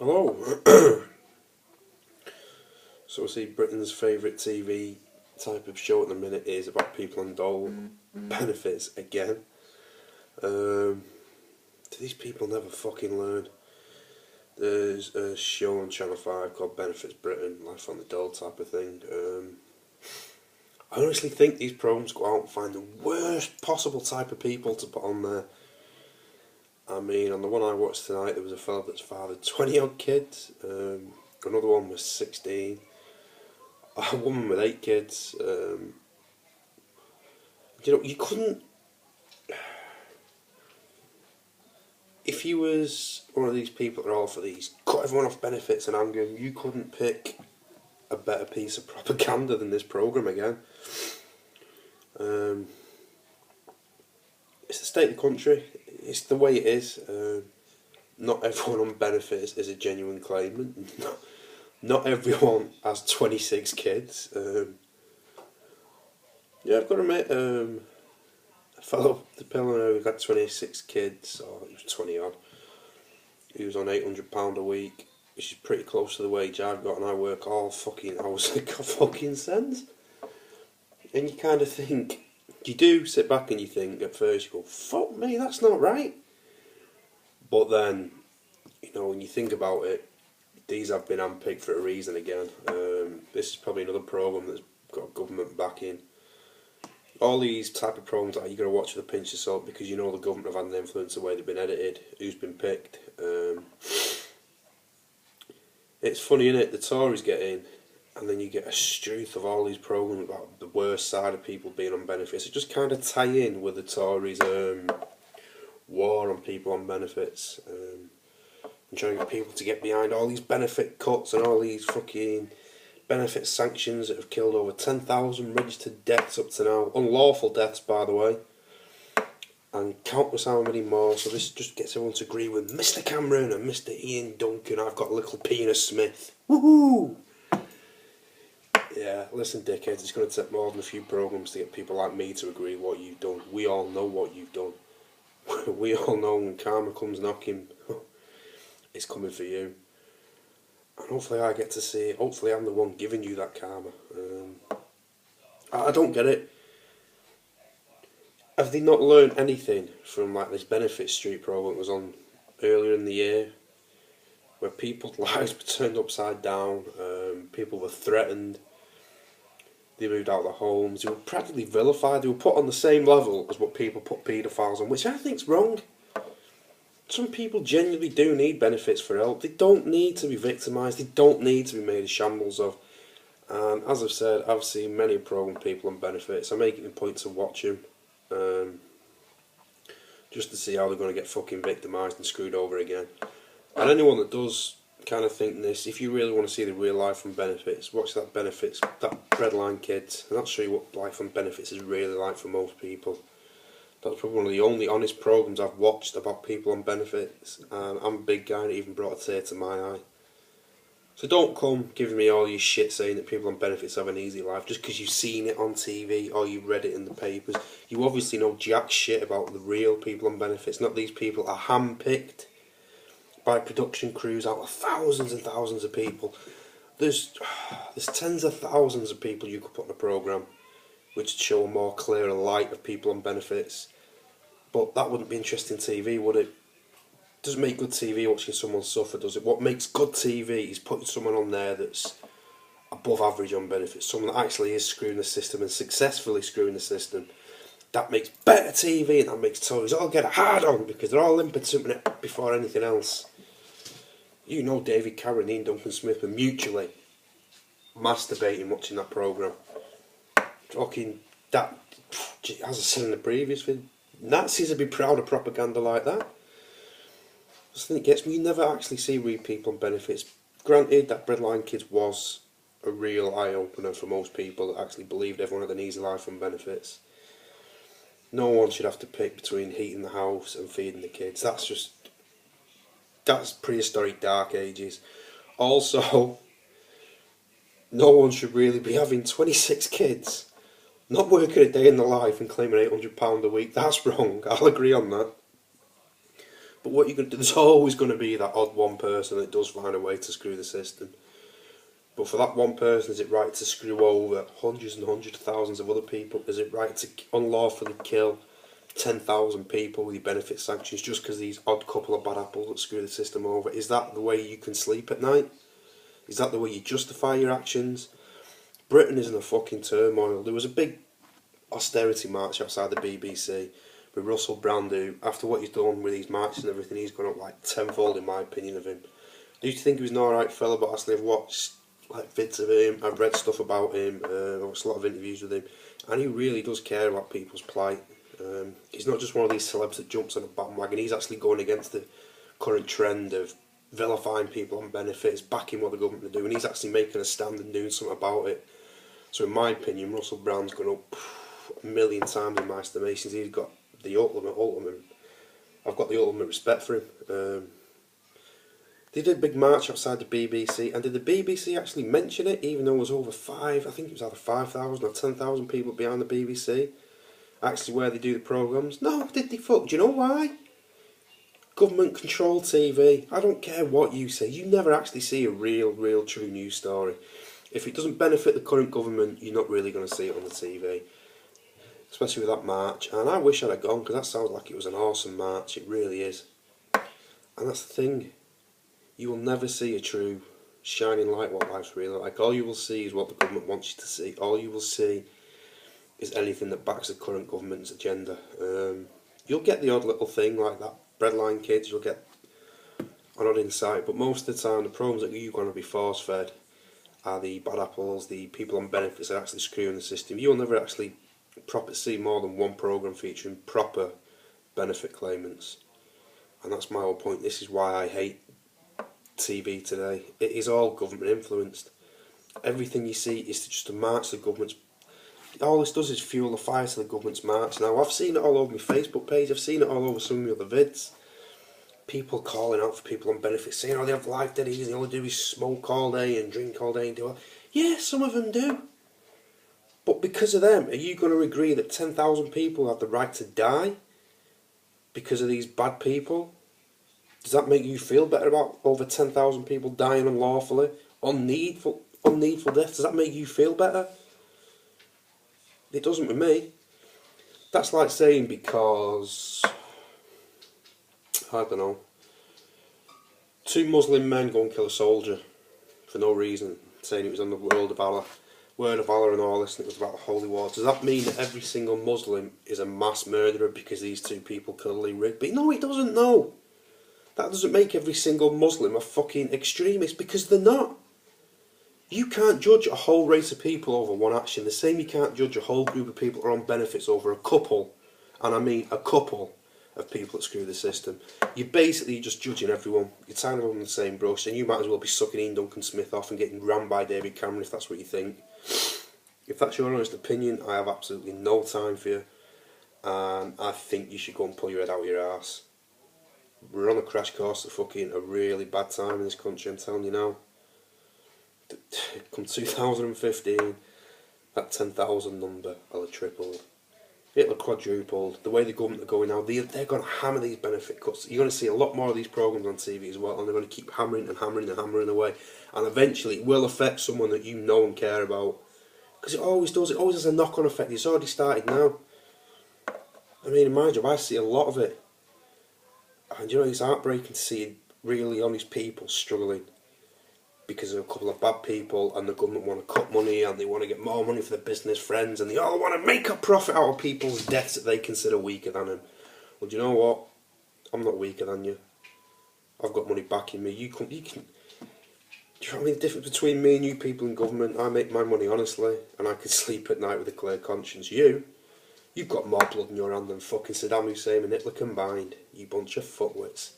Hello. So I see Britain's favourite TV type of show at the minute is about people on dole benefits again. Do these people never fucking learn? There's a show on Channel 5 called Benefits Britain, Life on the Dole type of thing. I honestly think these programmes go out and find the worst possible type of people to put on there. I mean, on the one I watched tonight, there was a fella that's fathered 20 odd kids. Another one was 16. A woman with 8 kids. You couldn't. If you was one of these people that are all for these, cut everyone off benefits and anger, you couldn't pick a better piece of propaganda than this programme again. It's the state of the country. It's the way it is. Not everyone on benefits is a genuine claimant. Not everyone has 26 kids. Yeah, I've got to admit, a fellow, the pillar who had 26 kids, or he was 20 odd, he was on £800 a week, which is pretty close to the wage I've got, and I work all fucking hours like a fucking sense. And you kind of think, you do sit back and you think, at first you go, fuck me, that's not right. But then, when you think about it, these have been handpicked for a reason again. This is probably another programme that's got government backing. All these type of programmes that you've got to watch with a pinch of salt because the government have had an influence the way they've been edited, who's been picked. It's funny, innit? The Tories get in, and then you get a streak of all these programmes about the worst side of people being on benefits. It just kind of tie in with the Tories' war on people on benefits. And trying to get people to get behind all these benefit cuts and all these fucking benefit sanctions that have killed over 10,000 registered deaths up to now. Unlawful deaths, by the way. And countless how many more. So this just gets everyone to agree with Mr. Cameron and Mr. Ian Duncan. I've got little Penis Smith. Woohoo! Yeah, listen, dickheads, it's going to take more than a few programmes to get people like me to agree what you've done. We all know what you've done. We all know when karma comes knocking, it's coming for you. And hopefully I get to see it. Hopefully I'm the one giving you that karma. I don't get it. Have they not learned anything from this Benefit Street programme that was on earlier in the year? Where people's lives were turned upside down, people were threatened, they moved out of their homes, they were practically vilified, they were put on the same level as what people put paedophiles on, which I think's wrong. Some people genuinely do need benefits for help. They don't need to be victimised, they don't need to be made a shambles of. And as I've said, I've seen many programme people on benefits. I make it a point to watch them, just to see how they're going to get fucking victimised and screwed over again. And anyone that does kind of think this, if you really want to see the real life on benefits, watch that Breadline Kids, and that'll show you what life on benefits is really like for most people. That's probably one of the only honest programmes I've watched about people on benefits, and I'm a big guy and it even brought a tear to my eye. So don't come giving me all your shit saying that people on benefits have an easy life just because you've seen it on TV or you read it in the papers. You obviously know jack shit about the real people on benefits, not these people are hand-picked by production crews out of thousands and thousands of people. There's tens of thousands of people you could put in a programme which would show a more clearer light of people on benefits. But that wouldn't be interesting TV, would it? It doesn't make good TV watching someone suffer, does it? What makes good TV is putting someone on there that's above average on benefits, someone that actually is screwing the system and successfully screwing the system. That makes better TV, and that makes Tories all get a hard on because they're all impotent before anything else. David Cameron and Ian Duncan Smith were mutually masturbating watching that programme. Fucking that, as I said in the previous video, Nazis would be proud of propaganda like that. The thing that gets me, you never actually see real people on benefits. Granted, that Breadline Kids was a real eye-opener for most people that actually believed everyone had an easy life on benefits. No one should have to pick between heating the house and feeding the kids. That's prehistoric dark ages. Also, no one should really be having 26 kids, not working a day in the life and claiming £800 a week. That's wrong, I'll agree on that. But what you're going to do, there's always going to be that odd one person that does find a way to screw the system. But for that one person, is it right to screw over hundreds and hundreds of thousands of other people? Is it right to unlawfully kill 10,000 people with your benefit sanctions just because these odd couple of bad apples that screw the system over? Is that the way you can sleep at night? Is that the way you justify your actions? Britain is in a fucking turmoil. There was a big austerity march outside the BBC with Russell Brand, who, after what he's done with these marches and everything, he's gone up like tenfold in my opinion of him. I used to think he was an alright fella, but actually I've watched like vids of him, I've read stuff about him, I've watched a lot of interviews with him, and he really does care about people's plight. He's not just one of these celebs that jumps on a bandwagon. He's actually going against the current trend of vilifying people on benefits, backing what the government are doing. He's actually making a stand and doing something about it. So in my opinion, Russell Brand's gone up a million times in my estimations. He's got the ultimate. I've got the ultimate respect for him. They did a big march outside the BBC, and did the BBC actually mention it, even though it was over I think it was either 5,000 or 10,000 people behind the BBC, actually where they do the programmes? No, did they fuck? Do you know why? Government controlled TV. I don't care what you say, you never actually see a real true news story. If it doesn't benefit the current government, you're not really going to see it on the TV. Especially with that march, and I wish I'd have gone, because that sounds like it was an awesome march, it really is. And that's the thing, you will never see a true shining light what life's really like. All you will see is what the government wants you to see. All you will see is anything that backs the current government's agenda. You'll get the odd little thing like that breadline kids, you'll get an odd insight, but most of the time the programs that you're going to be force fed are the bad apples, the people on benefits that are actually screwing the system. You'll never actually see more than one programme featuring proper benefit claimants. And that's my whole point. This is why I hate TV today. It is all government influenced. Everything you see is just to march the government's. All this does is fuel the fire to the government's march. Now I've seen it all over my Facebook page, I've seen it all over some of my other vids. People calling out for people on benefits, saying, oh, they have life dead easy, all they do is smoke all day and drink all day and do all. Yeah, some of them do. But because of them, are you going to agree that 10,000 people have the right to die because of these bad people? Does that make you feel better about over 10,000 people dying unlawfully, unneedful death? Does that make you feel better? It doesn't with me. That's like saying because, I don't know, 2 Muslim men go and kill a soldier for no reason, saying it was on the word of Allah and all this, and it was about the holy war. Does that mean that every single Muslim is a mass murderer because these 2 people killed Lee Rigby? No, it doesn't, no. That doesn't make every single Muslim a fucking extremist, because they're not. You can't judge a whole race of people over one action. The same you can't judge a whole group of people who are on benefits over a couple, and I mean a couple, of people that screw the system. You're basically just judging everyone. You're tying everyone on the same brush, and you might as well be sucking Ian Duncan Smith off and getting rammed by David Cameron if that's what you think. If that's your honest opinion, I have absolutely no time for you, and I think you should go and pull your head out of your arse. We're on a crash course to fucking a really bad time in this country, I'm telling you now. Come 2015, that 10,000 number will have tripled. It'll have quadrupled. The way the government are going now, they're going to hammer these benefit cuts. You're going to see a lot more of these programmes on TV as well, and they're going to keep hammering and hammering and hammering away. And eventually it will affect someone that you know and care about. Because it always does. It always has a knock-on effect. It's already started now. I mean, in my job, I see a lot of it. And you know, it's heartbreaking to see really honest people struggling because of a couple of bad people, and the government want to cut money and they want to get more money for their business friends, and they all want to make a profit out of people's deaths that they consider weaker than them. Well, do you know what? I'm not weaker than you. I've got money backing me. You can. Do you know what I mean? The difference between me and you people in government, I make my money honestly, and I can sleep at night with a clear conscience. You've got more blood in your hand than fucking Saddam Hussein and Hitler combined. You bunch of fuckwits.